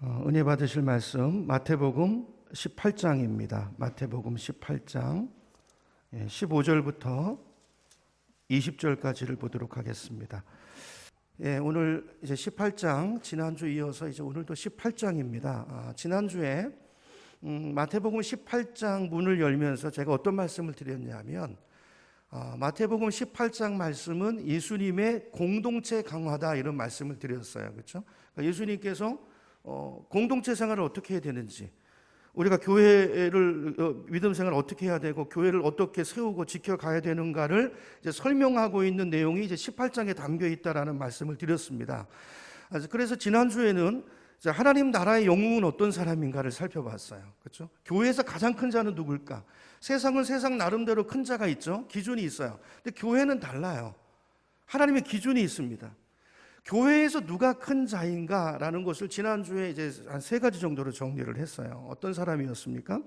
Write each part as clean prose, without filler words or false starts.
은혜 받으실 말씀 마태복음 18장입니다. 마태복음 18장 15절부터 20절까지를 보도록 하겠습니다. 오늘 이제 18장 지난주 이어서 이제 오늘도 18장입니다. 지난주에 마태복음 18장 문을 열면서 제가 어떤 말씀을 드렸냐면 마태복음 18장 말씀은 예수님의 공동체 강화다 이런 말씀을 드렸어요. 그렇죠? 그러니까 예수님께서 공동체 생활을 어떻게 해야 되는지, 우리가 교회를 믿음 생활을 어떻게 해야 되고 교회를 어떻게 세우고 지켜가야 되는가를 이제 설명하고 있는 내용이 이제 18장에 담겨 있다라는 말씀을 드렸습니다. 그래서 지난주에는 하나님 나라의 영웅은 어떤 사람인가를 살펴봤어요. 그렇죠? 교회에서 가장 큰 자는 누굴까? 세상은 세상 나름대로 큰 자가 있죠. 기준이 있어요. 근데 교회는 달라요. 하나님의 기준이 있습니다. 교회에서 누가 큰 자인가라는 것을 지난주에 이제 한 3가지 정도로 정리를 했어요. 어떤 사람이었습니까?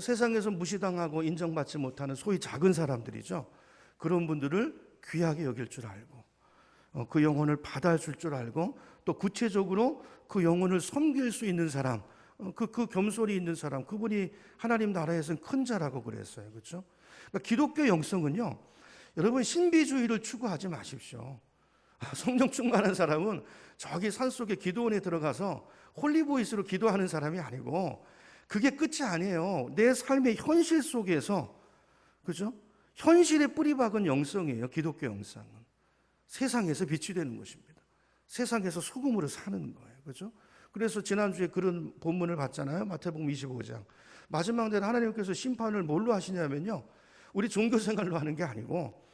세상에서 무시당하고 인정받지 못하는 소위 작은 사람들이죠. 그런 분들을 귀하게 여길 줄 알고 그 영혼을 받아줄 줄 알고 또 구체적으로 그 영혼을 섬길 수 있는 사람, 그 겸손이 있는 사람, 그분이 하나님 나라에서는 큰 자라고 그랬어요. 그렇죠? 그러니까 기독교 영성은요, 여러분 신비주의를 추구하지 마십시오. 성령 충만한 사람은 저기 산속에 기도원에 들어가서 홀리보이스로 기도하는 사람이 아니고 그게 끝이 아니에요. 내 삶의 현실 속에서, 그죠? 현실에 뿌리 박은 영성이에요. 기독교 영성은 세상에서 빛이 되는 것입니다. 세상에서 소금으로 사는 거예요. 그죠? 그래서 지난주에 그런 본문을 봤잖아요. 마태복음 25장 마지막 때는 하나님께서 심판을 뭘로 하시냐면요, 우리 종교 생활로 하는 게 아니고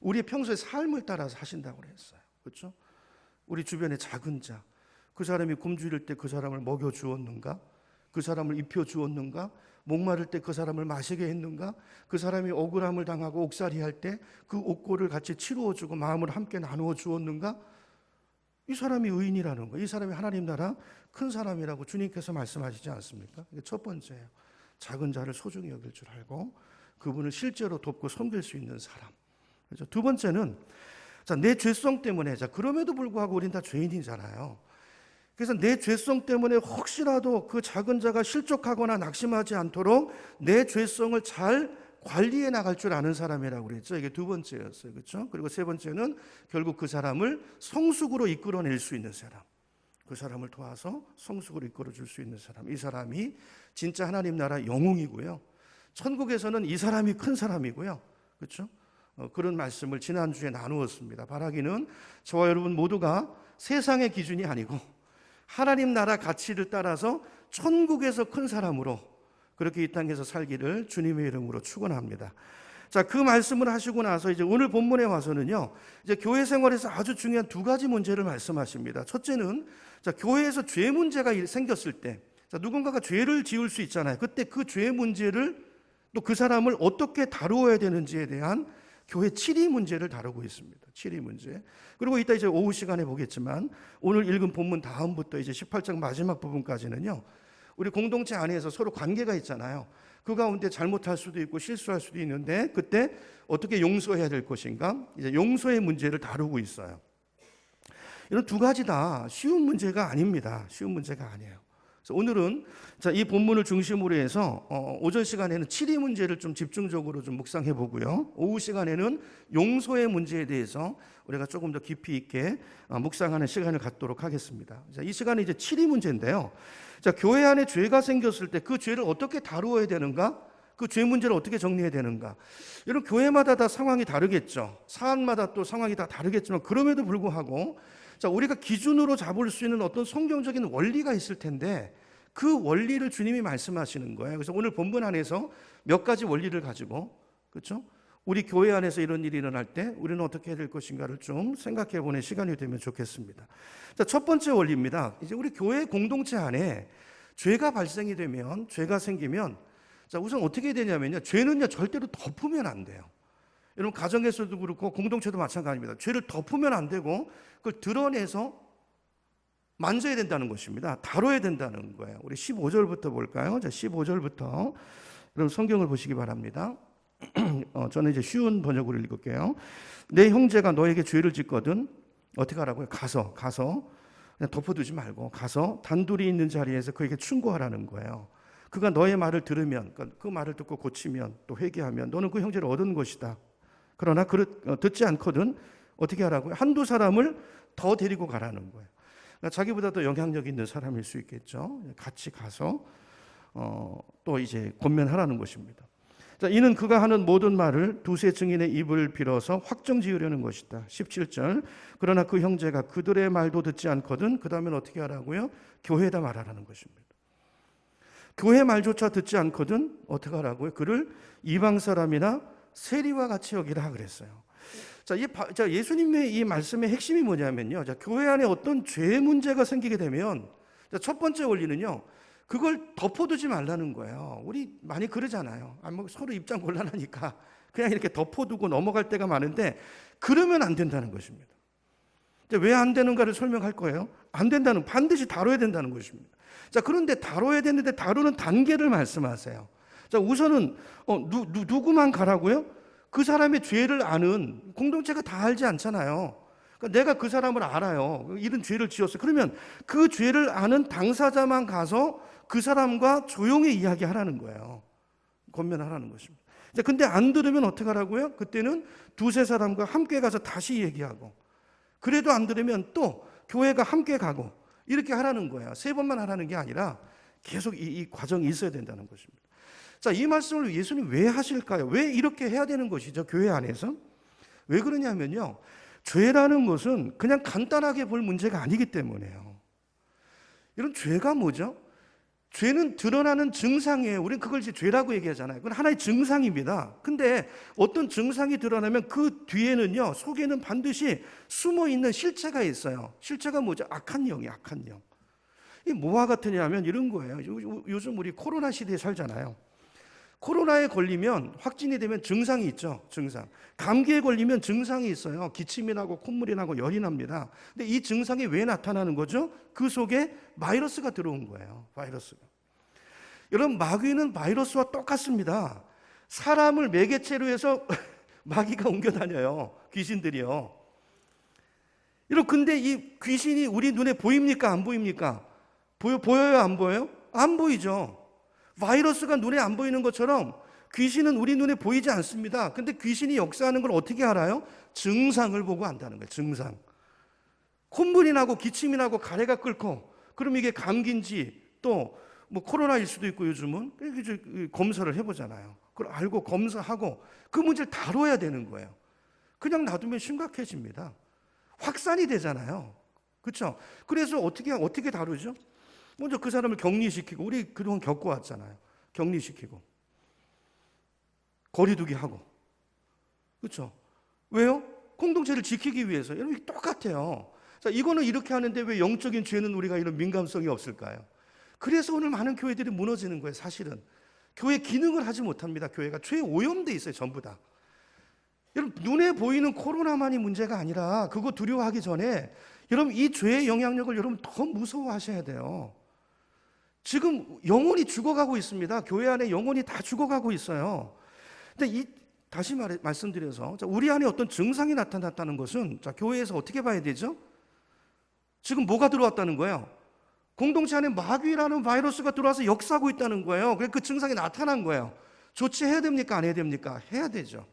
우리의 평소의 삶을 따라서 하신다고 그랬어요. 그렇죠? 우리 주변의 작은 자, 그 사람이 굶주릴 때 그 사람을 먹여 주었는가? 그 사람을 입혀 주었는가? 목마를 때 그 사람을 마시게 했는가? 그 사람이 억울함을 당하고 옥살이 할 때 그 옥고를 같이 치루어 주고 마음을 함께 나누어 주었는가? 이 사람이 의인이라는 거예요. 이 사람이 하나님 나라 큰 사람이라고 주님께서 말씀하시지 않습니까? 이게 첫 번째예요. 작은 자를 소중히 여길 줄 알고 그분을 실제로 돕고 섬길 수 있는 사람. 그렇죠? 두 번째는 내 죄성 때문에, 그럼에도 불구하고 우린 다 죄인이잖아요. 그래서 내 죄성 때문에 혹시라도 그 작은 자가 실족하거나 낙심하지 않도록 내 죄성을 잘 관리해 나갈 줄 아는 사람이라고 그랬죠. 이게 두 번째였어요. 그렇죠? 그리고 세 번째는 결국 그 사람을 성숙으로 이끌어낼 수 있는 사람, 그 사람을 도와서 성숙으로 이끌어 줄 수 있는 사람, 이 사람이 진짜 하나님 나라 영웅이고요. 천국에서는 이 사람이 큰 사람이고요. 그렇죠? 그런 말씀을 지난주에 나누었습니다. 바라기는 저와 여러분 모두가 세상의 기준이 아니고 하나님 나라 가치를 따라서 천국에서 큰 사람으로 그렇게 이 땅에서 살기를 주님의 이름으로 축원합니다. 그 말씀을 하시고 나서 이제 오늘 본문에 와서는요, 이제 교회 생활에서 아주 중요한 2가지 문제를 말씀하십니다. 첫째는 교회에서 죄 문제가 생겼을 때, 누군가가 죄를 지을 수 있잖아요. 그때 그 죄 문제를 또 그 사람을 어떻게 다루어야 되는지에 대한 교회 치리 문제를 다루고 있습니다. 치리 문제. 그리고 이따 이제 오후 시간에 보겠지만 오늘 읽은 본문 다음부터 이제 18장 마지막 부분까지는요, 우리 공동체 안에서 서로 관계가 있잖아요. 그 가운데 잘못할 수도 있고 실수할 수도 있는데 그때 어떻게 용서해야 될 것인가? 이제 용서의 문제를 다루고 있어요. 이런 2가지 다 쉬운 문제가 아닙니다. 쉬운 문제가 아니에요. 그래서 오늘은 이 본문을 중심으로 해서 오전 시간에는 치리 문제를 좀 집중적으로 좀 묵상해 보고요. 오후 시간에는 용서의 문제에 대해서 우리가 조금 더 깊이 있게 묵상하는 시간을 갖도록 하겠습니다. 이 시간은 이제 치리 문제인데요. 교회 안에 죄가 생겼을 때 그 죄를 어떻게 다루어야 되는가? 그 죄 문제를 어떻게 정리해야 되는가? 이런 교회마다 다 상황이 다르겠죠. 사안마다 또 상황이 다 다르겠지만 그럼에도 불구하고 우리가 기준으로 잡을 수 있는 어떤 성경적인 원리가 있을 텐데 그 원리를 주님이 말씀하시는 거예요. 그래서 오늘 본문 안에서 몇 가지 원리를 가지고, 그렇죠? 우리 교회 안에서 이런 일이 일어날 때 우리는 어떻게 해야 될 것인가를 좀 생각해 보는 시간이 되면 좋겠습니다. 첫 번째 원리입니다. 이제 우리 교회 공동체 안에 죄가 발생이 되면, 죄가 생기면 우선 어떻게 해야 되냐면요, 죄는요 절대로 덮으면 안 돼요. 여러분 가정에서도 그렇고 공동체도 마찬가지입니다. 죄를 덮으면 안 되고 그걸 드러내서 만져야 된다는 것입니다. 다뤄야 된다는 거예요. 우리 15절부터 볼까요? 15절부터 여러분 성경을 보시기 바랍니다. 저는 이제 쉬운 번역으로 읽을게요. 내 형제가 너에게 죄를 짓거든 어떻게 하라고요? 가서 그냥 덮어두지 말고 가서 단둘이 있는 자리에서 그에게 충고하라는 거예요. 그가 너의 말을 들으면, 그 말을 듣고 고치면 또 회개하면 너는 그 형제를 얻은 것이다. 그러나 듣지 않거든 어떻게 하라고요? 한두 사람을 더 데리고 가라는 거예요. 그러니까 자기보다 더 영향력 있는 사람일 수 있겠죠. 같이 가서 또 이제 권면하라는 것입니다. 자, 이는 그가 하는 모든 말을 두세 증인의 입을 빌어서 확정 지으려는 것이다. 17절. 그러나 그 형제가 그들의 말도 듣지 않거든 그 다음엔 어떻게 하라고요? 교회에다 말하라는 것입니다. 교회 말조차 듣지 않거든 어떻게 하라고요? 그를 이방 사람이나 세리와 같이 여기라 그랬어요. 자, 예수님의 이 말씀의 핵심이 뭐냐면요. 자, 교회 안에 어떤 죄 문제가 생기게 되면 첫 번째 원리는요. 그걸 덮어두지 말라는 거예요. 우리 많이 그러잖아요. 뭐 서로 입장 곤란하니까 그냥 이렇게 덮어두고 넘어갈 때가 많은데 그러면 안 된다는 것입니다. 왜 안 되는가를 설명할 거예요. 안 된다는, 반드시 다뤄야 된다는 것입니다. 자, 그런데 다뤄야 되는데 다루는 단계를 말씀하세요. 자, 우선은 누구만 가라고요? 그 사람의 죄를 아는, 공동체가 다 알지 않잖아요. 그러니까 내가 그 사람을 알아요. 이런 죄를 지었어요. 그러면 그 죄를 아는 당사자만 가서 그 사람과 조용히 이야기하라는 거예요. 권면하라는 것입니다. 근데 안 들으면 어떻게 하라고요? 그때는 두세 사람과 함께 가서 다시 얘기하고, 그래도 안 들으면 또 교회가 함께 가고 이렇게 하라는 거예요. 세 번만 하라는 게 아니라 계속 이 과정이 있어야 된다는 것입니다. 자, 이 말씀을 예수님 왜 하실까요? 왜 이렇게 해야 되는 것이죠? 교회 안에서? 왜 그러냐면요. 죄라는 것은 그냥 간단하게 볼 문제가 아니기 때문에요. 이런 죄가 뭐죠? 죄는 드러나는 증상이에요. 우리는 그걸 이제 죄라고 얘기하잖아요. 그건 하나의 증상입니다. 근데 어떤 증상이 드러나면 그 뒤에는요, 속에는 반드시 숨어 있는 실체가 있어요. 실체가 뭐죠? 악한 영이에요, 악한 영. 이게 뭐와 같으냐면 이런 거예요. 요즘 우리 코로나 시대에 살잖아요. 코로나에 걸리면, 확진이 되면 증상이 있죠. 증상. 감기에 걸리면 증상이 있어요. 기침이 나고 콧물이 나고 열이 납니다. 근데 이 증상이 왜 나타나는 거죠? 그 속에 바이러스가 들어온 거예요. 바이러스가. 여러분, 마귀는 바이러스와 똑같습니다. 사람을 매개체로 해서 마귀가 옮겨 다녀요. 귀신들이요. 여러분, 근데 이 귀신이 우리 눈에 보입니까? 안 보입니까? 보여요? 안 보여요? 안 보이죠. 바이러스가 눈에 안 보이는 것처럼 귀신은 우리 눈에 보이지 않습니다. 근데 귀신이 역사하는 걸 어떻게 알아요? 증상을 보고 안다는 거예요. 증상. 콧물이 나고 기침이 나고 가래가 끓고, 그럼 이게 감기인지 또 뭐 코로나일 수도 있고, 요즘은 검사를 해보잖아요. 그걸 알고 검사하고 그 문제를 다뤄야 되는 거예요. 그냥 놔두면 심각해집니다. 확산이 되잖아요. 그렇죠? 그래서 어떻게 다루죠? 먼저 그 사람을 격리시키고, 우리 그동안 겪어왔잖아요. 격리시키고 거리두기 하고, 그렇죠? 왜요? 공동체를 지키기 위해서. 여러분, 똑같아요. 자, 이거는 이렇게 하는데 왜 영적인 죄는 우리가 이런 민감성이 없을까요? 그래서 오늘 많은 교회들이 무너지는 거예요. 사실은 교회 기능을 하지 못합니다. 교회가 죄에 오염돼 있어요. 전부 다. 여러분, 눈에 보이는 코로나만이 문제가 아니라, 그거 두려워하기 전에 여러분, 이 죄의 영향력을 여러분 더 무서워하셔야 돼요. 지금 영혼이 죽어가고 있습니다. 교회 안에 영혼이 다 죽어가고 있어요. 근데 다시 말씀드려서, 우리 안에 어떤 증상이 나타났다는 것은, 교회에서 어떻게 봐야 되죠? 지금 뭐가 들어왔다는 거예요? 공동체 안에 마귀라는 바이러스가 들어와서 역사하고 있다는 거예요. 그 증상이 나타난 거예요. 조치해야 됩니까? 안 해야 됩니까? 해야 되죠.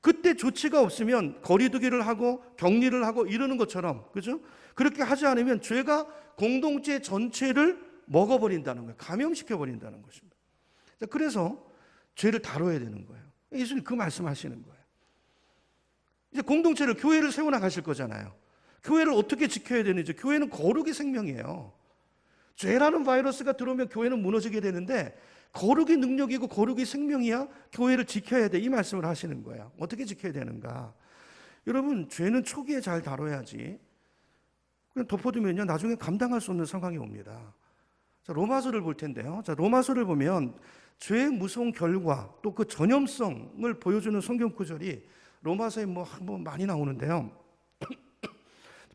그때 조치가 없으면 거리두기를 하고 격리를 하고 이러는 것처럼, 그죠? 그렇게 하지 않으면 죄가 공동체 전체를 먹어버린다는 거예요. 감염시켜버린다는 것입니다. 그래서 죄를 다뤄야 되는 거예요. 예수님 그 말씀하시는 거예요. 이제 공동체를, 교회를 세워나가실 거잖아요. 교회를 어떻게 지켜야 되는지. 교회는 거룩이 생명이에요. 죄라는 바이러스가 들어오면 교회는 무너지게 되는데, 거룩이 능력이고 거룩이 생명이야 교회를 지켜야 돼. 이 말씀을 하시는 거예요. 어떻게 지켜야 되는가? 여러분, 죄는 초기에 잘 다뤄야지 그냥 덮어두면요, 나중에 감당할 수 없는 상황이 옵니다. 자, 로마서를 볼 텐데요. 자, 로마서를 보면 죄의 무서운 결과, 또 그 전염성을 보여주는 성경 구절이 로마서에 뭐 많이 나오는데요.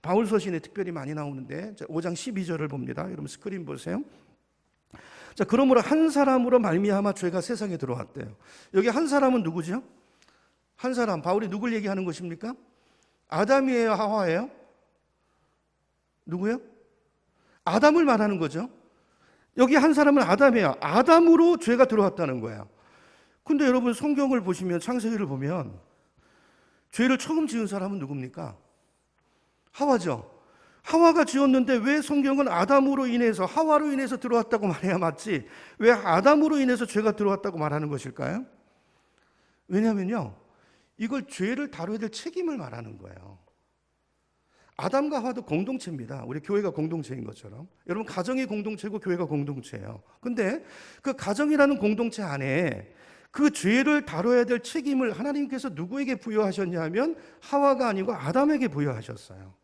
바울 서신에 특별히 많이 나오는데, 5장 12절을 봅니다. 여러분 스크린 보세요. 자, 그러므로 한 사람으로 말미암아 죄가 세상에 들어왔대요. 여기 한 사람은 누구죠? 한 사람, 바울이 누굴 얘기하는 것입니까? 아담이에요, 하와예요? 누구요? 아담을 말하는 거죠. 여기 한 사람은 아담이에요. 아담으로 죄가 들어왔다는 거예요. 근데 여러분 성경을 보시면 창세기를 보면 죄를 처음 지은 사람은 누굽니까? 하와죠. 하와가 지었는데 왜 성경은 아담으로 인해서 하와로 인해서 들어왔다고 말해야 맞지 왜 아담으로 인해서 죄가 들어왔다고 말하는 것일까요? 왜냐면요 이걸 죄를 다뤄야 될 책임을 말하는 거예요. 아담과 하와도 공동체입니다. 우리 교회가 공동체인 것처럼 여러분 가정이 공동체고 교회가 공동체예요. 근데 그 가정이라는 공동체 안에 그 죄를 다뤄야 될 책임을 하나님께서 누구에게 부여하셨냐 하면 하와가 아니고 아담에게 부여하셨어요.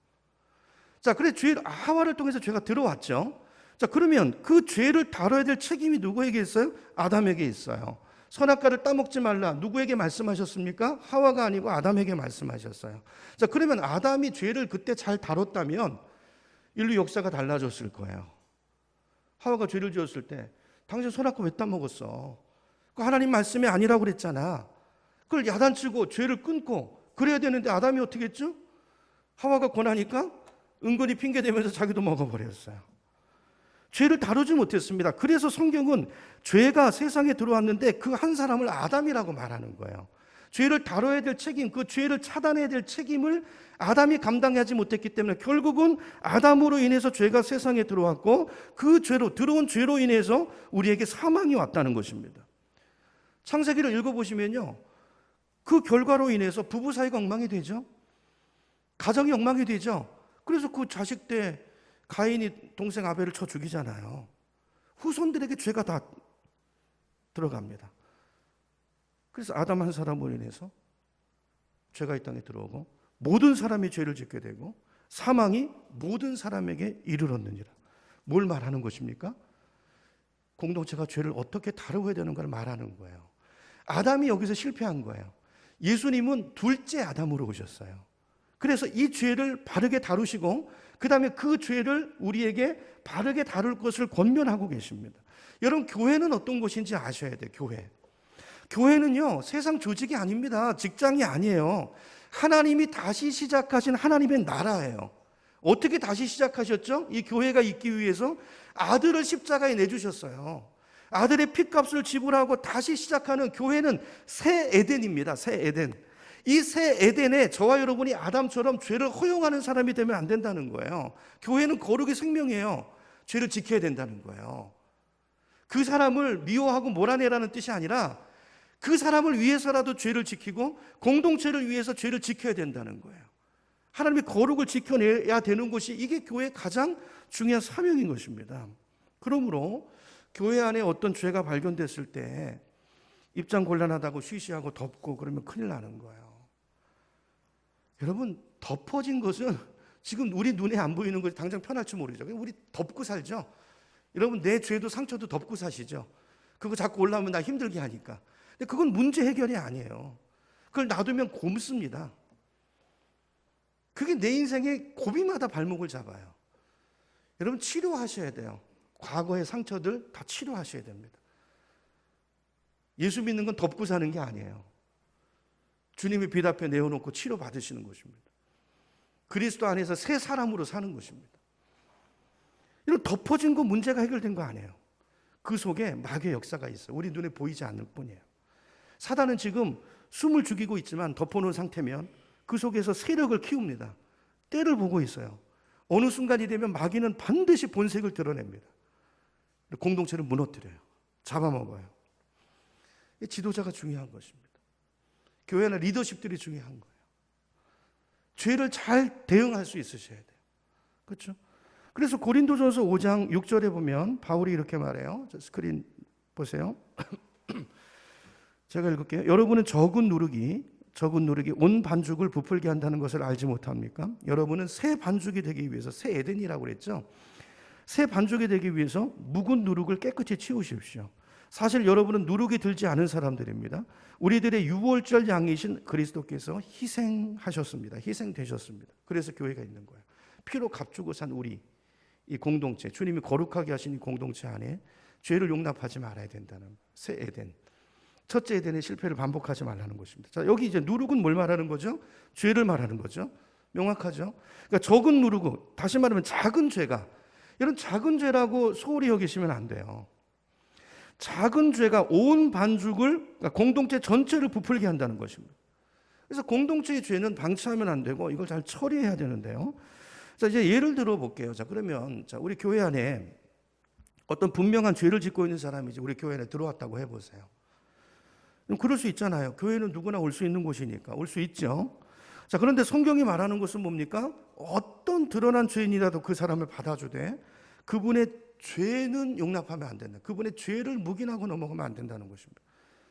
자, 그래 하와를 통해서 죄가 들어왔죠. 자, 그러면 그 죄를 다뤄야 될 책임이 누구에게 있어요? 아담에게 있어요. 선악과를 따먹지 말라. 누구에게 말씀하셨습니까? 하와가 아니고 아담에게 말씀하셨어요. 자, 그러면 아담이 죄를 그때 잘 다뤘다면 인류 역사가 달라졌을 거예요. 하와가 죄를 지었을 때 당신 선악과 왜 따먹었어? 그 하나님 말씀이 아니라고 그랬잖아. 그걸 야단치고 죄를 끊고 그래야 되는데 아담이 어떻게 했죠? 하와가 권하니까 은근히 핑계대면서 자기도 먹어버렸어요. 죄를 다루지 못했습니다. 그래서 성경은 죄가 세상에 들어왔는데 그 한 사람을 아담이라고 말하는 거예요. 죄를 다뤄야 될 책임, 그 죄를 차단해야 될 책임을 아담이 감당하지 못했기 때문에 결국은 아담으로 인해서 죄가 세상에 들어왔고 그 들어온 죄로 인해서 우리에게 사망이 왔다는 것입니다. 창세기를 읽어보시면요. 그 결과로 인해서 부부 사이가 엉망이 되죠. 가정이 엉망이 되죠. 그래서 그 자식 때 가인이 동생 아벨을 쳐 죽이잖아요. 후손들에게 죄가 다 들어갑니다. 그래서 아담 한 사람으로 인해서 죄가 이 땅에 들어오고 모든 사람이 죄를 짓게 되고 사망이 모든 사람에게 이르렀느니라. 뭘 말하는 것입니까? 공동체가 죄를 어떻게 다루어야 되는가를 말하는 거예요. 아담이 여기서 실패한 거예요. 예수님은 둘째 아담으로 오셨어요. 그래서 이 죄를 바르게 다루시고 그 다음에 그 죄를 우리에게 바르게 다룰 것을 권면하고 계십니다. 여러분 교회는 어떤 곳인지 아셔야 돼요. 교회는요 세상 조직이 아닙니다. 직장이 아니에요. 하나님이 다시 시작하신 하나님의 나라예요. 어떻게 다시 시작하셨죠? 이 교회가 있기 위해서 아들을 십자가에 내주셨어요. 아들의 핏값을 지불하고 다시 시작하는 교회는 새 에덴입니다. 새 에덴. 이 새 에덴에 저와 여러분이 아담처럼 죄를 허용하는 사람이 되면 안 된다는 거예요. 교회는 거룩의 생명이에요. 죄를 지켜야 된다는 거예요. 그 사람을 미워하고 몰아내라는 뜻이 아니라 그 사람을 위해서라도 죄를 지키고 공동체를 위해서 죄를 지켜야 된다는 거예요. 하나님의 거룩을 지켜내야 되는 것이 이게 교회의 가장 중요한 사명인 것입니다. 그러므로 교회 안에 어떤 죄가 발견됐을 때 입장 곤란하다고 쉬쉬하고 덮고 그러면 큰일 나는 거예요. 여러분 덮어진 것은 지금 우리 눈에 안 보이는 것이 당장 편할지 모르죠. 우리 덮고 살죠. 여러분 내 죄도 상처도 덮고 사시죠. 그거 자꾸 올라오면 나 힘들게 하니까. 근데 그건 문제 해결이 아니에요. 그걸 놔두면 곪습니다. 그게 내 인생의 고비마다 발목을 잡아요. 여러분 치료하셔야 돼요. 과거의 상처들 다 치료하셔야 됩니다. 예수 믿는 건 덮고 사는 게 아니에요. 주님의 빛 앞에 내어놓고 치료받으시는 것입니다. 그리스도 안에서 새 사람으로 사는 것입니다. 이런 덮어진 거 문제가 해결된 거 아니에요. 그 속에 마귀의 역사가 있어요. 우리 눈에 보이지 않을 뿐이에요. 사단은 지금 숨을 죽이고 있지만 덮어놓은 상태면 그 속에서 세력을 키웁니다. 때를 보고 있어요. 어느 순간이 되면 마귀는 반드시 본색을 드러냅니다. 공동체를 무너뜨려요. 잡아먹어요. 지도자가 중요한 것입니다. 교회나 리더십들이 중요한 거예요. 죄를 잘 대응할 수 있으셔야 돼요. 그렇죠? 그래서 고린도전서 5장 6절에 보면 바울이 이렇게 말해요. 스크린 보세요. 제가 읽을게요. 여러분은 적은 누룩이 온 반죽을 부풀게 한다는 것을 알지 못합니까? 여러분은 새 반죽이 되기 위해서 새 에덴이라고 그랬죠. 새 반죽이 되기 위해서 묵은 누룩을 깨끗이 치우십시오. 사실 여러분은 누룩이 들지 않은 사람들입니다. 우리들의 유월절 양이신 그리스도께서 희생하셨습니다. 희생되셨습니다. 그래서 교회가 있는 거예요. 피로 값주고 산 우리 이 공동체, 주님이 거룩하게 하신 이 공동체 안에 죄를 용납하지 말아야 된다는 새 에덴. 첫째 에덴의 실패를 반복하지 말라는 것입니다. 자, 여기 이제 누룩은 뭘 말하는 거죠? 죄를 말하는 거죠. 명확하죠? 그러니까 적은 누르고, 다시 말하면 작은 죄가, 이런 작은 죄라고 소홀히 여기시면 안 돼요. 작은 죄가 온 반죽을, 그러니까 공동체 전체를 부풀게 한다는 것입니다. 그래서 공동체의 죄는 방치하면 안 되고 이걸 잘 처리해야 되는데요. 자, 이제 예를 들어 볼게요. 자, 그러면 자, 우리 교회 안에 어떤 분명한 죄를 짓고 있는 사람이 이제 우리 교회 안에 들어왔다고 해보세요. 그럼 그럴 수 있잖아요. 교회는 누구나 올 수 있는 곳이니까 올 수 있죠. 자, 그런데 성경이 말하는 것은 뭡니까? 어떤 드러난 죄인이라도 그 사람을 받아주되 그분의 죄는 용납하면 안 된다. 그분의 죄를 묵인하고 넘어가면 안 된다는 것입니다.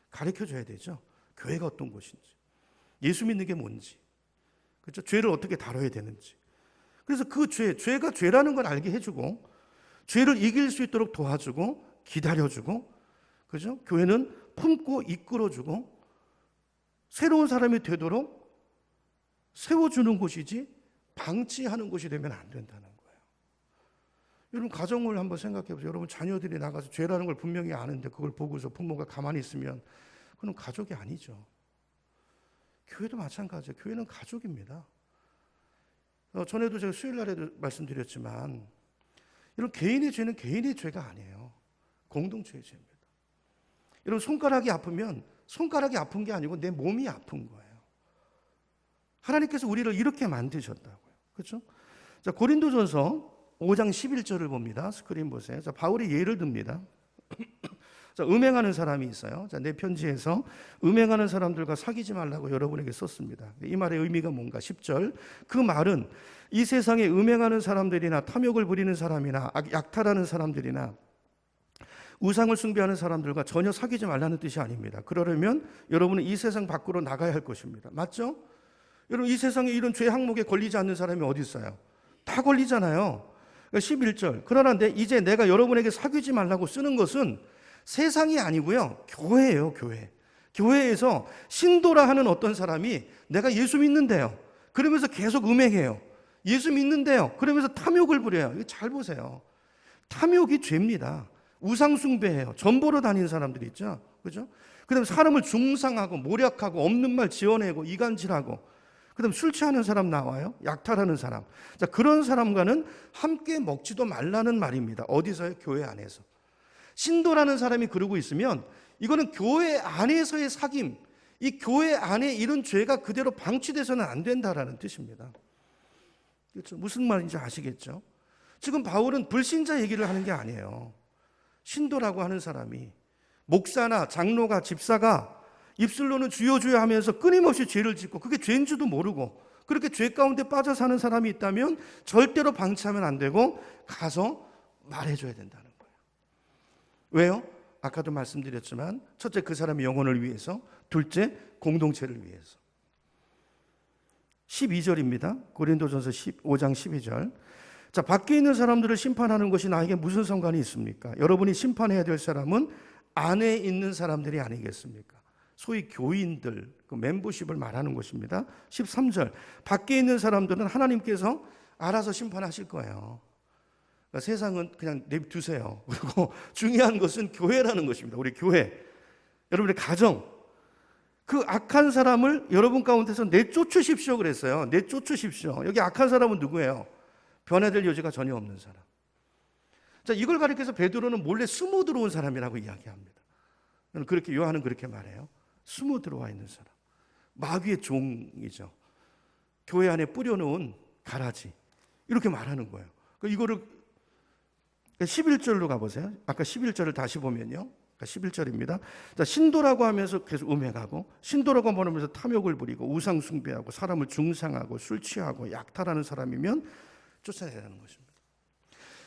가르쳐줘야 되죠. 교회가 어떤 곳인지, 예수 믿는 게 뭔지, 그렇죠? 죄를 어떻게 다뤄야 되는지. 그래서 그 죄가 죄라는 걸 알게 해주고 죄를 이길 수 있도록 도와주고 기다려주고, 그죠? 교회는 품고 이끌어주고 새로운 사람이 되도록 세워주는 곳이지 방치하는 곳이 되면 안 된다는 거예요. 여러분 가정을 한번 생각해 보세요. 여러분 자녀들이 나가서 죄라는 걸 분명히 아는데 그걸 보고서 부모가 가만히 있으면 그건 가족이 아니죠. 교회도 마찬가지예요. 교회는 가족입니다. 전에도 제가 수요일 날에도 말씀드렸지만 이런 개인의 죄는 개인의 죄가 아니에요. 공동체의 죄입니다. 여러분 손가락이 아프면 손가락이 아픈 게 아니고 내 몸이 아픈 거예요. 하나님께서 우리를 이렇게 만드셨다고요. 그렇죠? 자, 고린도전서 5장 11절을 봅니다. 스크린 보세요. 자, 바울이 예를 듭니다. 자, 음행하는 사람이 있어요. 자, 내 편지에서 음행하는 사람들과 사귀지 말라고 여러분에게 썼습니다. 이 말의 의미가 뭔가? 10절. 그 말은 이 세상에 음행하는 사람들이나 탐욕을 부리는 사람이나 약탈하는 사람들이나 우상을 숭배하는 사람들과 전혀 사귀지 말라는 뜻이 아닙니다. 그러려면 여러분은 이 세상 밖으로 나가야 할 것입니다. 맞죠? 여러분 이 세상에 이런 죄 항목에 걸리지 않는 사람이 어디 있어요? 다 걸리잖아요. 11절. 그러나 이제 내가 여러분에게 사귀지 말라고 쓰는 것은 세상이 아니고요. 교회예요, 교회. 교회에서 신도라 하는 어떤 사람이 내가 예수 믿는데요. 그러면서 계속 음행해요. 예수 믿는데요. 그러면서 탐욕을 부려요. 이거 잘 보세요. 탐욕이 죄입니다. 우상 숭배해요. 전보로 다니는 사람들이 있죠. 그죠? 그다음에 사람을 중상하고 모략하고 없는 말 지어내고 이간질하고, 그다음 술 취하는 사람 나와요. 약탈하는 사람. 자, 그런 사람과는 함께 먹지도 말라는 말입니다. 어디서요? 교회 안에서. 신도라는 사람이 그러고 있으면 이거는 교회 안에서의 사귐, 이 교회 안에 이런 죄가 그대로 방치돼서는 안 된다라는 뜻입니다. 그렇죠? 무슨 말인지 아시겠죠? 지금 바울은 불신자 얘기를 하는 게 아니에요. 신도라고 하는 사람이 목사나 장로가 집사가 입술로는 주여 주여 하면서 끊임없이 죄를 짓고 그게 죄인 줄도 모르고 그렇게 죄 가운데 빠져 사는 사람이 있다면 절대로 방치하면 안 되고 가서 말해줘야 된다는 거예요. 왜요? 아까도 말씀드렸지만 첫째 그 사람의 영혼을 위해서, 둘째 공동체를 위해서. 12절입니다. 고린도전서 5장 12절. 자, 밖에 있는 사람들을 심판하는 것이 나에게 무슨 상관이 있습니까? 여러분이 심판해야 될 사람은 안에 있는 사람들이 아니겠습니까? 소위 교인들, 그 멤버십을 말하는 것입니다. 13절. 밖에 있는 사람들은 하나님께서 알아서 심판하실 거예요. 그러니까 세상은 그냥 내두세요. 그리고 중요한 것은 교회라는 것입니다. 우리 교회, 여러분의 가정, 그 악한 사람을 여러분 가운데서 내쫓으십시오 그랬어요. 내쫓으십시오. 여기 악한 사람은 누구예요? 변화될 여지가 전혀 없는 사람. 자, 이걸 가리켜서 베드로는 몰래 숨어 들어온 사람이라고 이야기합니다. 그렇게 요한은 그렇게 말해요. 숨어 들어와 있는 사람. 마귀의 종이죠. 교회 안에 뿌려놓은 가라지. 이렇게 말하는 거예요. 이거를 11절로 가보세요. 아까 11절을 다시 보면요. 11절입니다. 자, 신도라고 하면서 계속 음행하고, 신도라고 하면서 탐욕을 부리고 우상 숭배하고 사람을 중상하고 술 취하고 약탈하는 사람이면 쫓아내야 하는 것입니다.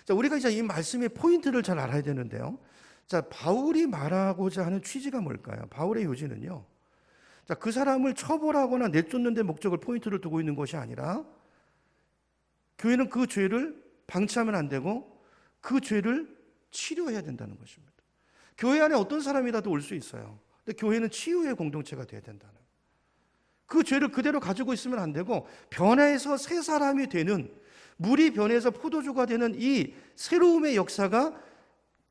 자, 우리가 이제 이 말씀의 포인트를 잘 알아야 되는데요. 자, 바울이 말하고자 하는 취지가 뭘까요? 바울의 요지는요. 자, 그 사람을 처벌하거나 내쫓는 데 목적을 포인트를 두고 있는 것이 아니라 교회는 그 죄를 방치하면 안 되고 그 죄를 치료해야 된다는 것입니다. 교회 안에 어떤 사람이라도 올 수 있어요. 근데 교회는 치유의 공동체가 되어야 된다는. 그 죄를 그대로 가지고 있으면 안 되고 변해서 새 사람이 되는, 물이 변해서 포도주가 되는 이 새로움의 역사가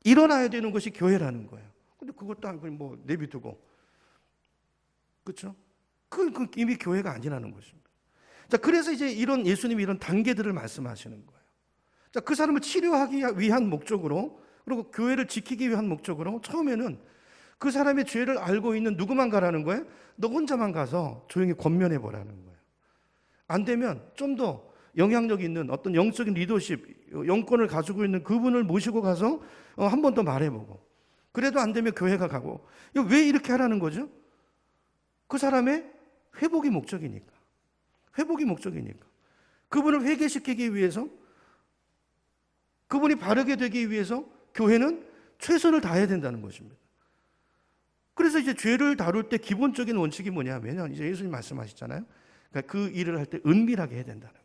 일어나야 되는 것이 교회라는 거예요. 근데 그것도 뭐 내비두고, 그렇죠? 그건 이미 교회가 아니라는 것입니다. 자, 그래서 이제 이런 예수님이 이런 단계들을 말씀하시는 거예요. 자, 그 사람을 치료하기 위한 목적으로, 그리고 교회를 지키기 위한 목적으로 처음에는 그 사람의 죄를 알고 있는 누구만 가라는 거예요? 너 혼자만 가서 조용히 권면해 보라는 거예요. 안 되면 좀 더 영향력 있는 어떤 영적인 리더십, 영권을 가지고 있는 그분을 모시고 가서 한 번 더 말해보고, 그래도 안 되면 교회가 가고. 왜 이렇게 하라는 거죠? 그 사람의 회복이 목적이니까. 회복이 목적이니까. 그분을 회개시키기 위해서, 그분이 바르게 되기 위해서 교회는 최선을 다해야 된다는 것입니다. 그래서 이제 죄를 다룰 때 기본적인 원칙이 뭐냐면, 이제 예수님 말씀하셨잖아요. 그러니까 그 일을 할 때 은밀하게 해야 된다는 거예요.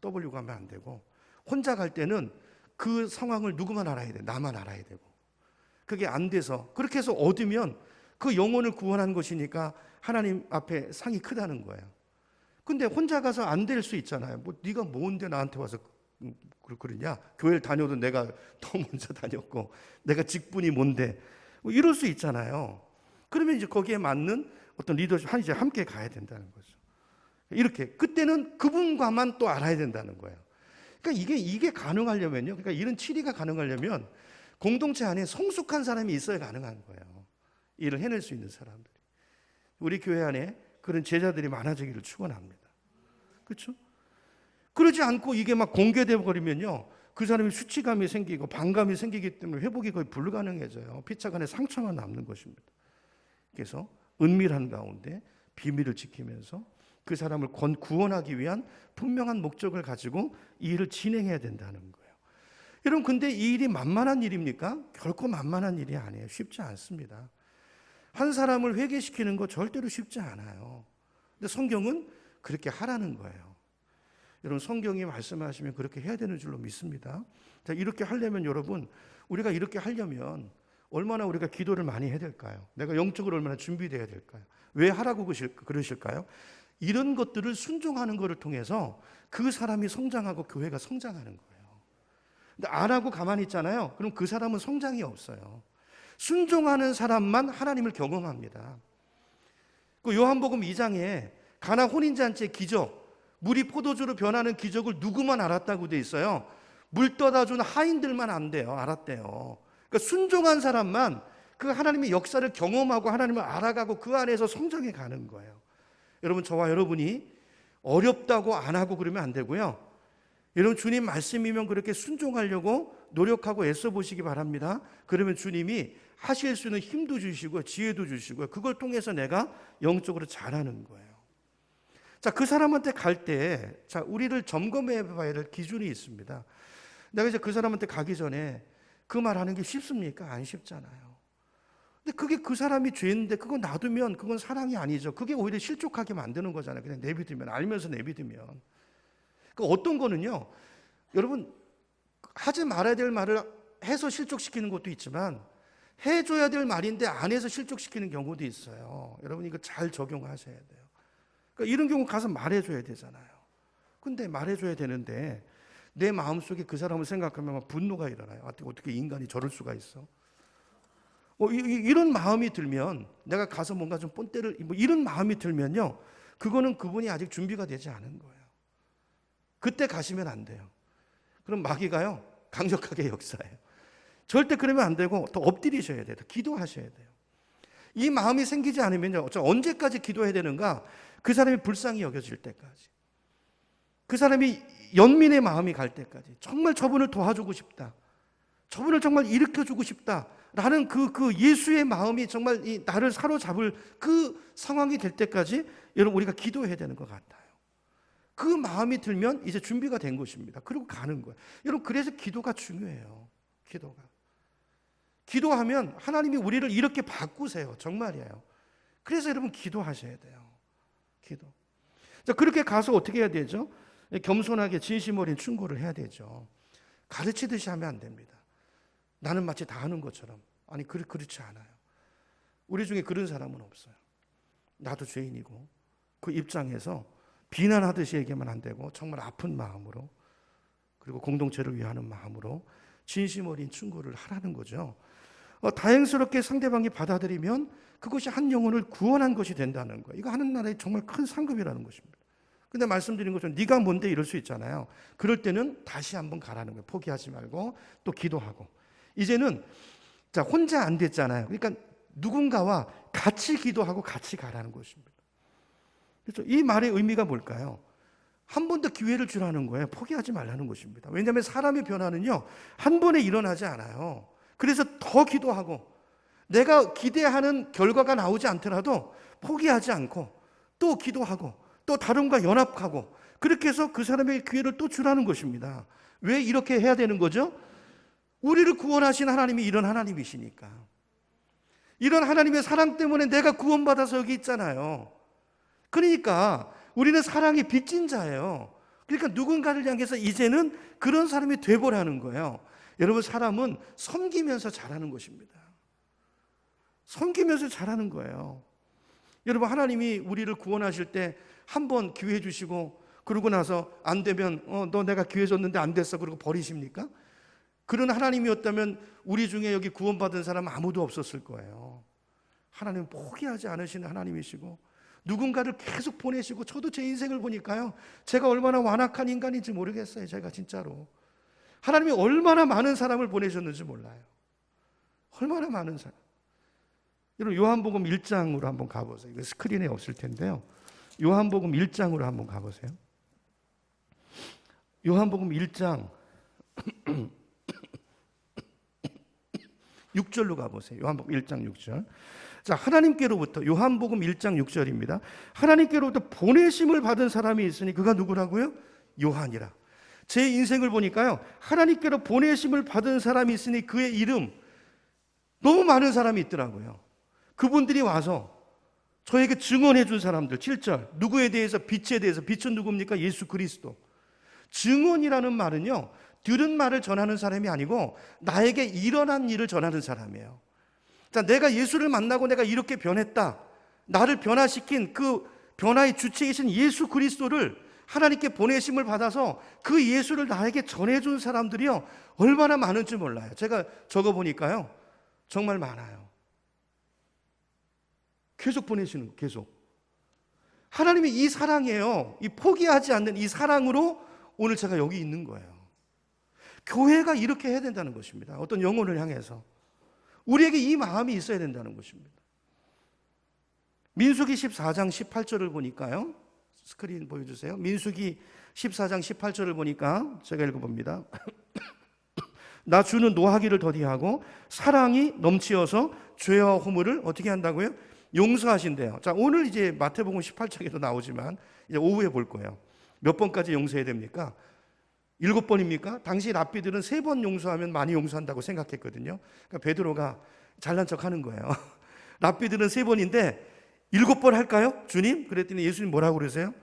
떠보려고 하면 안 되고, 혼자 갈 때는 그 상황을 누구만 알아야 돼. 나만 알아야 되고. 그게 안 돼서, 그렇게 해서 얻으면 그 영혼을 구원한 것이니까 하나님 앞에 상이 크다는 거예요. 근데 혼자 가서 안 될 수 있잖아요. 뭐 네가 뭔데 나한테 와서 그러냐? 교회를 다녀도 내가 더 먼저 다녔고, 내가 직분이 뭔데? 뭐 이럴 수 있잖아요. 그러면 이제 거기에 맞는 어떤 리더십 이제 함께 가야 된다는 거죠. 이렇게 그때는 그분과만 또 알아야 된다는 거예요. 그러니까 이게 가능하려면요. 그러니까 이런 치리가 가능하려면 공동체 안에 성숙한 사람이 있어야 가능한 거예요. 일을 해낼 수 있는 사람들이. 우리 교회 안에 그런 제자들이 많아지기를 축원합니다. 그렇죠? 그러지 않고 이게 막 공개돼 버리면요, 그 사람이 수치감이 생기고 반감이 생기기 때문에 회복이 거의 불가능해져요. 피차 간에 상처만 남는 것입니다. 그래서 은밀한 가운데 비밀을 지키면서 그 사람을 구원하기 위한 분명한 목적을 가지고 이 일을 진행해야 된다는 거예요. 여러분, 근데 이 일이 만만한 일입니까? 결코 만만한 일이 아니에요. 쉽지 않습니다. 한 사람을 회개시키는 거 절대로 쉽지 않아요. 근데 성경은 그렇게 하라는 거예요. 여러분, 성경이 말씀하시면 그렇게 해야 되는 줄로 믿습니다. 자, 이렇게 하려면 여러분, 우리가 이렇게 하려면 얼마나 우리가 기도를 많이 해야 될까요? 내가 영적으로 얼마나 준비되어야 될까요? 왜 하라고 그러실까요? 이런 것들을 순종하는 것을 통해서 그 사람이 성장하고 교회가 성장하는 거예요. 근데 안 하고 가만히 있잖아요. 그럼 그 사람은 성장이 없어요. 순종하는 사람만 하나님을 경험합니다. 그 요한복음 2장에 가나 혼인잔치의 기적, 물이 포도주로 변하는 기적을 누구만 알았다고 돼 있어요. 물 떠다 준 하인들만 알았대요. 그러니까 순종한 사람만 그 하나님의 역사를 경험하고 하나님을 알아가고 그 안에서 성장해 가는 거예요. 여러분, 저와 여러분이 어렵다고 안 하고 그러면 안 되고요. 여러분, 주님 말씀이면 그렇게 순종하려고 노력하고 애써 보시기 바랍니다. 그러면 주님이 하실 수 있는 힘도 주시고 지혜도 주시고, 그걸 통해서 내가 영적으로 잘하는 거예요. 자, 그 사람한테 갈 때, 자, 우리를 점검해 봐야 될 기준이 있습니다. 내가 이제 그 사람한테 가기 전에 그 말 하는 게 쉽습니까? 안 쉽잖아요. 근데 그게 그 사람이 죄인데 그거 놔두면 그건 사랑이 아니죠. 그게 오히려 실족하게 만드는 거잖아요. 그냥 내비두면, 알면서 내비두면. 그 어떤 거는요, 여러분, 하지 말아야 될 말을 해서 실족시키는 것도 있지만 해줘야 될 말인데 안 해서 실족시키는 경우도 있어요. 여러분, 이거 잘 적용하셔야 돼요. 그러니까 이런 경우 가서 말해줘야 되잖아요. 근데 말해줘야 되는데 내 마음속에 그 사람을 생각하면 막 분노가 일어나요. 어떻게 인간이 저럴 수가 있어? 이런 마음이 들면, 내가 가서 뭔가 좀 본때를, 이런 마음이 들면요, 그거는 그분이 아직 준비가 되지 않은 거예요. 그때 가시면 안 돼요. 그럼 마귀가요, 강력하게 역사해요. 절대 그러면 안 되고 더 엎드리셔야 돼요. 더 기도하셔야 돼요. 이 마음이 생기지 않으면요, 언제까지 기도해야 되는가? 그 사람이 불쌍히 여겨질 때까지, 그 사람이 연민의 마음이 갈 때까지, 정말 저분을 도와주고 싶다, 저분을 정말 일으켜주고 싶다 라는 그 예수의 마음이 정말 나를 사로잡을 그 상황이 될 때까지 여러분, 우리가 기도해야 되는 것 같아요. 그 마음이 들면 이제 준비가 된 것입니다. 그리고 가는 거예요. 여러분, 그래서 기도가 중요해요. 기도하면 하나님이 우리를 이렇게 바꾸세요. 정말이에요. 그래서 여러분, 기도하셔야 돼요. 자, 그렇게 가서 어떻게 해야 되죠? 겸손하게 진심 어린 충고를 해야 되죠. 가르치듯이 하면 안 됩니다. 나는 마치 다 하는 것처럼. 아니, 그렇지 않아요. 우리 중에 그런 사람은 없어요. 나도 죄인이고, 그 입장에서 비난하듯이 얘기하면 안 되고, 정말 아픈 마음으로, 그리고 공동체를 위하는 마음으로 진심 어린 충고를 하라는 거죠. 다행스럽게 상대방이 받아들이면 그것이 한 영혼을 구원한 것이 된다는 거예요. 이거 하는 나라의 정말 큰 상급이라는 것입니다. 근데 말씀드린 것처럼 네가 뭔데 이럴 수 있잖아요. 그럴 때는 다시 한번 가라는 거예요. 포기하지 말고 또 기도하고. 이제는 자, 혼자 안 됐잖아요. 그러니까 누군가와 같이 기도하고 같이 가라는 것입니다. 그렇죠? 이 말의 의미가 뭘까요? 한 번 더 기회를 주라는 거예요. 포기하지 말라는 것입니다. 왜냐하면 사람의 변화는요, 한 번에 일어나지 않아요. 그래서 더 기도하고 내가 기대하는 결과가 나오지 않더라도 포기하지 않고 또 기도하고 또 다른과 연합하고 그렇게 해서 그 사람에게 기회를 또 주라는 것입니다. 왜 이렇게 해야 되는 거죠? 우리를 구원하신 하나님이 이런 하나님이시니까. 이런 하나님의 사랑 때문에 내가 구원받아서 여기 있잖아요. 그러니까 우리는 사랑의 빚진 자예요. 그러니까 누군가를 향해서 이제는 그런 사람이 되보라는 거예요. 여러분, 사람은 섬기면서 자라는 것입니다. 섬기면서 자라는 거예요. 여러분, 하나님이 우리를 구원하실 때 한 번 기회 주시고 그러고 나서 안 되면 너 내가 기회 줬는데 안 됐어 그러고 버리십니까? 그런 하나님이었다면 우리 중에 여기 구원받은 사람 아무도 없었을 거예요. 하나님은 포기하지 않으시는 하나님이시고 누군가를 계속 보내시고, 저도 제 인생을 보니까요, 제가 얼마나 완악한 인간인지 모르겠어요. 제가 진짜로 하나님이 얼마나 많은 사람을 보내셨는지 몰라요. 얼마나 많은 사람. 여러분, 요한복음 1장으로 한번 가보세요. 이거 스크린에 없을 텐데요, 요한복음 1장으로 한번 가보세요. 요한복음 1장 6절로 가보세요. 요한복음 1장 6절. 자, 하나님께로부터, 요한복음 1장 6절입니다. 하나님께로부터 보내심을 받은 사람이 있으니 그가 누구라고요? 요한이라. 제 인생을 보니까요, 하나님께로 보내심을 받은 사람이 있으니 그의 이름, 너무 많은 사람이 있더라고요. 그분들이 와서 저에게 증언해 준 사람들. 7절, 누구에 대해서? 빛에 대해서. 빛은 누굽니까? 예수 그리스도. 증언이라는 말은요, 들은 말을 전하는 사람이 아니고 나에게 일어난 일을 전하는 사람이에요. 자, 내가 예수를 만나고 내가 이렇게 변했다, 나를 변화시킨 그 변화의 주체이신 예수 그리스도를 하나님께 보내심을 받아서 그 예수를 나에게 전해준 사람들이요, 얼마나 많은지 몰라요. 제가 적어보니까요, 정말 많아요. 계속 보내시는 거, 계속. 하나님이 이 사랑이에요. 이 포기하지 않는 이 사랑으로 오늘 제가 여기 있는 거예요. 교회가 이렇게 해야 된다는 것입니다. 어떤 영혼을 향해서 우리에게 이 마음이 있어야 된다는 것입니다. 민수기 14장 18절을 보니까요, 스크린 보여주세요. 민수기 14장 18절을 보니까 제가 읽어봅니다. 나 주는 노하기를 더디하고 사랑이 넘치어서 죄와 허물을 어떻게 한다고요? 용서하신대요. 자, 오늘 이제 마태복음 18장에도 나오지만 이제 오후에 볼 거예요. 몇 번까지 용서해야 됩니까? 7번입니까? 당시 랍비들은 3번 용서하면 많이 용서한다고 생각했거든요. 그러니까 베드로가 잘난 척 하는 거예요. 랍비들은 3번인데 7번 할까요? 주님? 그랬더니 예수님 뭐라고 그러세요?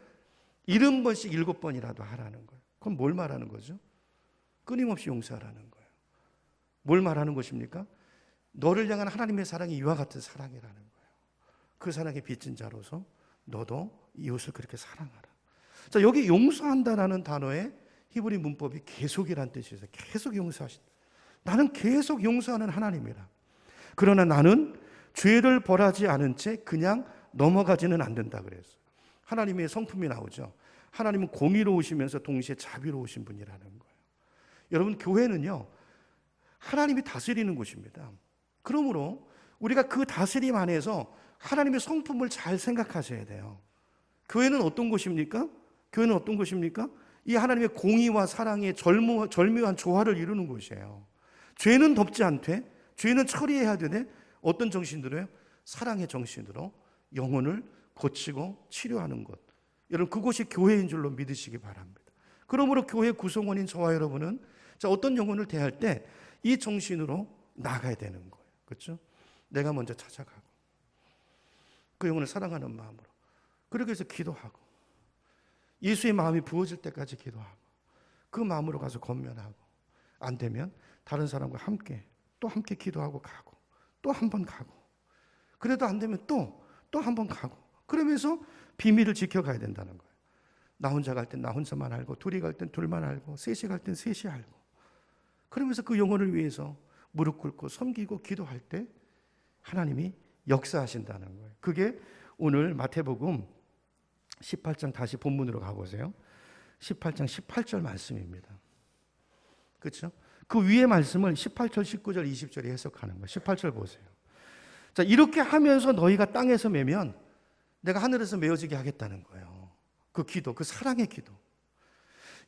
70번씩 7번이라도 하라는 거예요. 그럼 뭘 말하는 거죠? 끊임없이 용서하라는 거예요. 뭘 말하는 것입니까? 너를 향한 하나님의 사랑이 이와 같은 사랑이라는 거예요. 그 사랑의 빚진 자로서 너도 이웃을 그렇게 사랑하라. 자, 여기 용서한다라는 단어의 히브리 문법이 계속이란 뜻이에요. 계속 용서하신다. 나는 계속 용서하는 하나님이라. 그러나 나는 죄를 벌하지 않은 채 그냥 넘어가지는 않는다 그랬어요. 하나님의 성품이 나오죠. 하나님은 공의로우시면서 동시에 자비로우신 분이라는 거예요. 여러분, 교회는요, 하나님이 다스리는 곳입니다. 그러므로 우리가 그 다스림 안에서 하나님의 성품을 잘 생각하셔야 돼요. 교회는 어떤 곳입니까? 교회는 어떤 곳입니까? 이 하나님의 공의와 사랑의 절묘한 조화를 이루는 곳이에요. 죄는 덮지 않되, 죄는 처리해야 되되, 어떤 정신으로요? 사랑의 정신으로 영혼을 고치고 치료하는 것. 여러분, 그곳이 교회인 줄로 믿으시기 바랍니다. 그러므로 교회 구성원인 저와 여러분은 자, 어떤 영혼을 대할 때 이 정신으로 나가야 되는 거예요. 그렇죠? 내가 먼저 찾아가고 그 영혼을 사랑하는 마음으로, 그러기 위해서 기도하고 예수의 마음이 부어질 때까지 기도하고 그 마음으로 가서 권면하고, 안 되면 다른 사람과 함께 또 함께 기도하고 가고 또 한 번 가고, 그래도 안 되면 또 한 번 가고, 그러면서 비밀을 지켜가야 된다는 거예요. 나 혼자 갈 땐 나 혼자만 알고, 둘이 갈 땐 둘만 알고, 셋이 갈 땐 셋이 알고, 그러면서 그 영혼을 위해서 무릎 꿇고 섬기고 기도할 때 하나님이 역사하신다는 거예요. 그게 오늘 마태복음 18장 다시 본문으로 가보세요. 18장 18절 말씀입니다. 그렇죠? 그 위의 말씀을 18절, 19절, 20절에 해석하는 거예요. 18절 보세요. 자, 이렇게 하면서 너희가 땅에서 매면 내가 하늘에서 메어지게 하겠다는 거예요. 그 기도, 그 사랑의 기도.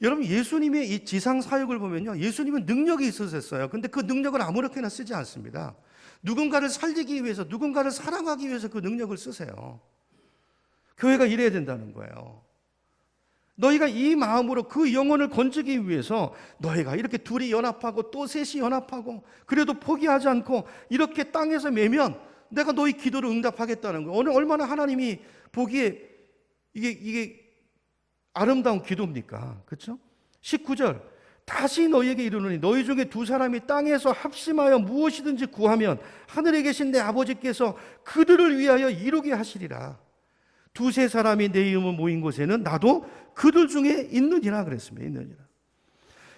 여러분, 예수님의 이 지상 사역을 보면요, 예수님은 능력이 있으셨어요. 근데 그 능력을 아무렇게나 쓰지 않습니다. 누군가를 살리기 위해서, 누군가를 사랑하기 위해서 그 능력을 쓰세요. 교회가 이래야 된다는 거예요. 너희가 이 마음으로 그 영혼을 건지기 위해서 너희가 이렇게 둘이 연합하고 또 셋이 연합하고 그래도 포기하지 않고 이렇게 땅에서 매면 내가 너희 기도를 응답하겠다는 거예요. 오늘 얼마나 하나님이 보기에 이게 아름다운 기도입니까? 그렇죠? 19절 다시 너희에게 이르노니 너희 중에 두 사람이 땅에서 합심하여 무엇이든지 구하면 하늘에 계신 내 아버지께서 그들을 위하여 이루게 하시리라. 두세 사람이 내 이름을 모인 곳에는 나도 그들 중에 있느니라 그랬습니다. 있느니라.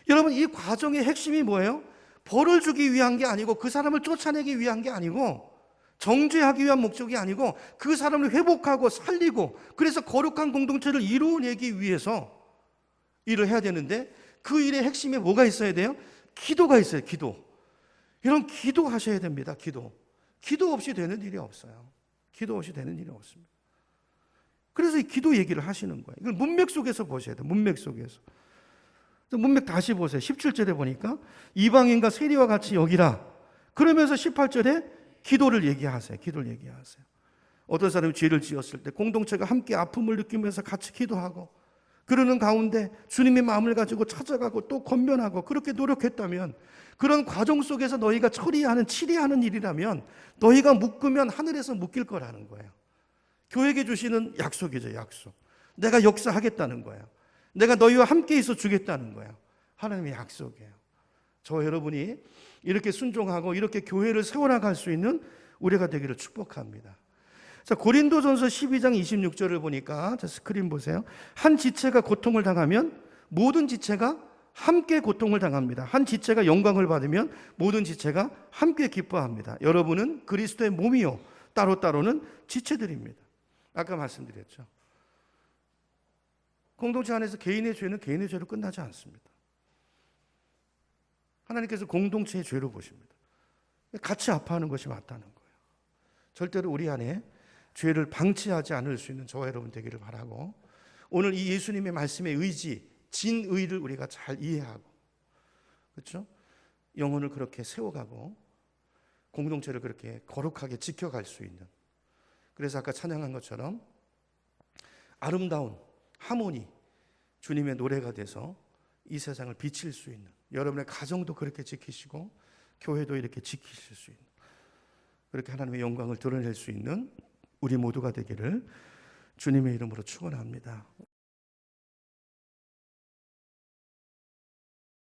여러분, 이 과정의 핵심이 뭐예요? 벌을 주기 위한 게 아니고 그 사람을 쫓아내기 위한 게 아니고 정죄하기 위한 목적이 아니고 그 사람을 회복하고 살리고 그래서 거룩한 공동체를 이루어내기 위해서 일을 해야 되는데 그 일의 핵심에 뭐가 있어야 돼요? 기도가 있어요. 기도. 여러분, 기도하셔야 됩니다. 기도 없이 되는 일이 없어요. 기도 없이 되는 일이 없습니다. 그래서 이 기도 얘기를 하시는 거예요. 이걸 문맥 속에서 보셔야 돼요. 문맥 속에서. 문맥 다시 보세요. 17절에 보니까 이방인과 세리와 같이 여기라. 그러면서 18절에 기도를 얘기하세요. 기도를 얘기하세요. 어떤 사람이 죄를 지었을 때 공동체가 함께 아픔을 느끼면서 같이 기도하고 그러는 가운데 주님의 마음을 가지고 찾아가고 또 권면하고 그렇게 노력했다면 그런 과정 속에서 너희가 치리하는 일이라면 너희가 묶으면 하늘에서 묶일 거라는 거예요. 교회에게 주시는 약속이죠. 약속. 내가 역사하겠다는 거예요. 내가 너희와 함께 있어 주겠다는 거예요. 하나님의 약속이에요. 저 여러분이 이렇게 순종하고 이렇게 교회를 세워나갈 수 있는 우리가 되기를 축복합니다. 자, 고린도전서 12장 26절을 보니까 자, 스크린 보세요. 한 지체가 고통을 당하면 모든 지체가 함께 고통을 당합니다. 한 지체가 영광을 받으면 모든 지체가 함께 기뻐합니다. 여러분은 그리스도의 몸이요 따로따로는 지체들입니다. 아까 말씀드렸죠. 공동체 안에서 개인의 죄는 개인의 죄로 끝나지 않습니다. 하나님께서 공동체의 죄로 보십니다. 같이 아파하는 것이 맞다는 거예요. 절대로 우리 안에 죄를 방치하지 않을 수 있는 저와 여러분 되기를 바라고 오늘 이 예수님의 말씀의 의지, 진의를 우리가 잘 이해하고 그렇죠? 영혼을 그렇게 세워가고 공동체를 그렇게 거룩하게 지켜갈 수 있는 그래서 아까 찬양한 것처럼 아름다운 하모니 주님의 노래가 돼서 이 세상을 비칠 수 있는 여러분의 가정도 그렇게 지키시고 교회도 이렇게 지키실 수 있는 그렇게 하나님의 영광을 드러낼 수 있는 우리 모두가 되기를 주님의 이름으로 축원합니다.